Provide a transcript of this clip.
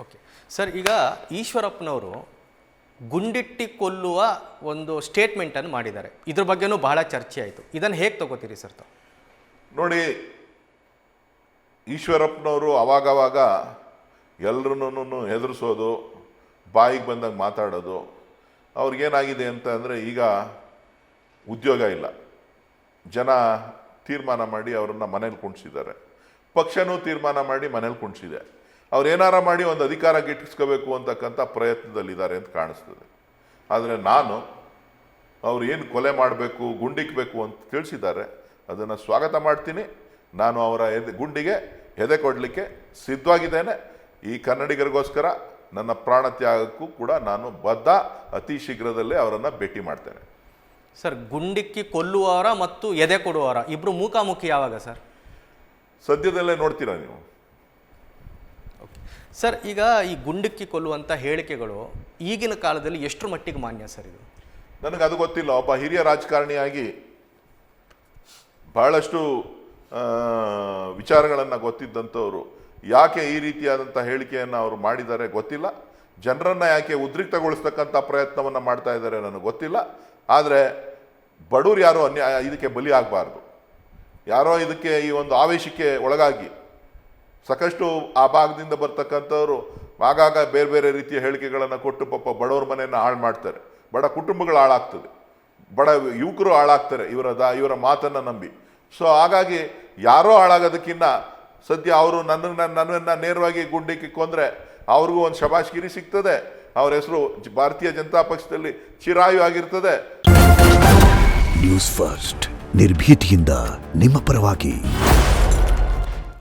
Okay sir, ಈಗ ಈಶ್ವರಪ್ಪನವರು ಗುಂಡಿಟ್ಟಿ ಕೊಲ್ಲುವ ಒಂದು ಸ್ಟೇಟ್ಮೆಂಟನ್ನು ಮಾಡಿದ್ದಾರೆ. ಇದ್ರ ಬಗ್ಗೆನೂ ಬಹಳ ಚರ್ಚೆ ಆಯಿತು. ಇದನ್ನು ಹೇಗೆ ತಗೋತೀರಿ ಸರ್ ತಾವು? ನೋಡಿ, ಈಶ್ವರಪ್ಪನವರು ಅವಾಗವಾಗ ಎಲ್ಲರನ್ನೂ ಹೆದರಿಸೋದು, ಬಾಯಿಗೆ ಬಂದಾಗ ಮಾತಾಡೋದು. ಅವ್ರಿಗೇನಾಗಿದೆ ಅಂತ ಅಂದರೆ, ಈಗ ಉದ್ಯೋಗ ಇಲ್ಲ, ಜನ ತೀರ್ಮಾನ ಮಾಡಿ ಅವರನ್ನು ಮನೇಲಿ ಕುಣಿಸಿದ್ದಾರೆ, ಪಕ್ಷನೂ ತೀರ್ಮಾನ ಮಾಡಿ ಮನೇಲಿ ಕುಣಿಸಿದೆ. ಅವ್ರೇನಾರ ಮಾಡಿ ಒಂದು ಅಧಿಕಾರ ಗಿಟ್ಟಿಸ್ಕೋಬೇಕು ಅಂತಕ್ಕಂಥ ಪ್ರಯತ್ನದಲ್ಲಿದ್ದಾರೆ ಅಂತ ಕಾಣಿಸ್ತದೆ. ಆದರೆ ನಾನು ಅವ್ರು ಏನು ಕೊಲೆ ಮಾಡಬೇಕು, ಗುಂಡಿಕ್ಕಬೇಕು ಅಂತ ತಿಳಿಸಿದ್ದಾರೆ, ಅದನ್ನು ಸ್ವಾಗತ ಮಾಡ್ತೀನಿ. ನಾನು ಅವರ ಗುಂಡಿಗೆ ಎದೆ ಕೊಡಲಿಕ್ಕೆ ಸಿದ್ಧವಾಗಿದ್ದೇನೆ. ಈ ಕನ್ನಡಿಗರಿಗೋಸ್ಕರ ನನ್ನ ಪ್ರಾಣ ತ್ಯಾಗಕ್ಕೂ ಕೂಡ ನಾನು ಬದ್ಧ. ಅತಿ ಶೀಘ್ರದಲ್ಲೇ ಅವರನ್ನು ಭೇಟಿ ಮಾಡ್ತೇನೆ. ಸರ್, ಗುಂಡಿಕ್ಕಿ ಕೊಲ್ಲುವವರ ಮತ್ತು ಎದೆ ಕೊಡುವವರ ಇಬ್ಬರು ಮುಖಾಮುಖಿ ಯಾವಾಗ ಸರ್? ಸದ್ಯದಲ್ಲೇ ನೋಡ್ತೀರಾ ನೀವು. ಸರ್, ಈಗ ಈ ಗುಂಡಿಕ್ಕಿ ಕೊಲ್ಲುವಂಥ ಹೇಳಿಕೆಗಳು ಈಗಿನ ಕಾಲದಲ್ಲಿ ಎಷ್ಟರ ಮಟ್ಟಿಗೆ ಮಾನ್ಯ ಸರ್? ಇದು ನನಗೆ ಅದು ಗೊತ್ತಿಲ್ಲ. ಒಬ್ಬ ಹಿರಿಯ ರಾಜಕಾರಣಿಯಾಗಿ ಬಹಳಷ್ಟು ವಿಚಾರಗಳನ್ನು ಗೊತ್ತಿದ್ದಂಥವರು ಯಾಕೆ ಈ ರೀತಿಯಾದಂಥ ಹೇಳಿಕೆಯನ್ನು ಅವರು ಮಾಡಿದ್ದಾರೆ ಗೊತ್ತಿಲ್ಲ. ಜನರನ್ನು ಯಾಕೆ ಉದ್ರಿಕ್ತಗೊಳಿಸ್ತಕ್ಕಂಥ ಪ್ರಯತ್ನವನ್ನು ಮಾಡ್ತಾ ಇದ್ದಾರೆ ನನಗೆ ಗೊತ್ತಿಲ್ಲ. ಆದರೆ ಬಡವರು ಯಾರೋ ಇದಕ್ಕೆ ಬಲಿ ಆಗಬಾರ್ದು. ಯಾರೋ ಇದಕ್ಕೆ ಈ ಒಂದು ಆವೇಶಕ್ಕೆ ಒಳಗಾಗಿ ಸಾಕಷ್ಟು ಆ ಭಾಗದಿಂದ ಬರ್ತಕ್ಕಂಥವ್ರು ಆಗಾಗ ಬೇರೆ ಬೇರೆ ರೀತಿಯ ಹೇಳಿಕೆಗಳನ್ನು ಕೊಟ್ಟು ಪಾಪ ಬಡವ್ರ ಮನೆಯನ್ನು ಹಾಳು ಮಾಡ್ತಾರೆ, ಬಡ ಕುಟುಂಬಗಳು ಹಾಳಾಗ್ತದೆ, ಬಡ ಯುವಕರು ಹಾಳಾಗ್ತಾರೆ ಇವರ ಮಾತನ್ನು ನಂಬಿ. ಸೊ ಹಾಗಾಗಿ ಯಾರೋ ಹಾಳಾಗೋದಕ್ಕಿಂತ ಸದ್ಯ ಅವರು ನನ್ನನ್ನು ನೇರವಾಗಿ ಗುಂಡಿಕ್ಕಿ ಕೊಂದರೆ ಅವ್ರಿಗೂ ಒಂದು ಶಬಾಷ್ಗಿರಿ ಸಿಗ್ತದೆ. ಅವ್ರ ಹೆಸರು ಭಾರತೀಯ ಜನತಾ ಪಕ್ಷದಲ್ಲಿ ಚಿರಾಯು ಆಗಿರ್ತದೆ. ನ್ಯೂಸ್ ಫಸ್ಟ್, ನಿರ್ಭೀತಿಯಿಂದ ನಿಮ್ಮ ಪರವಾಗಿ.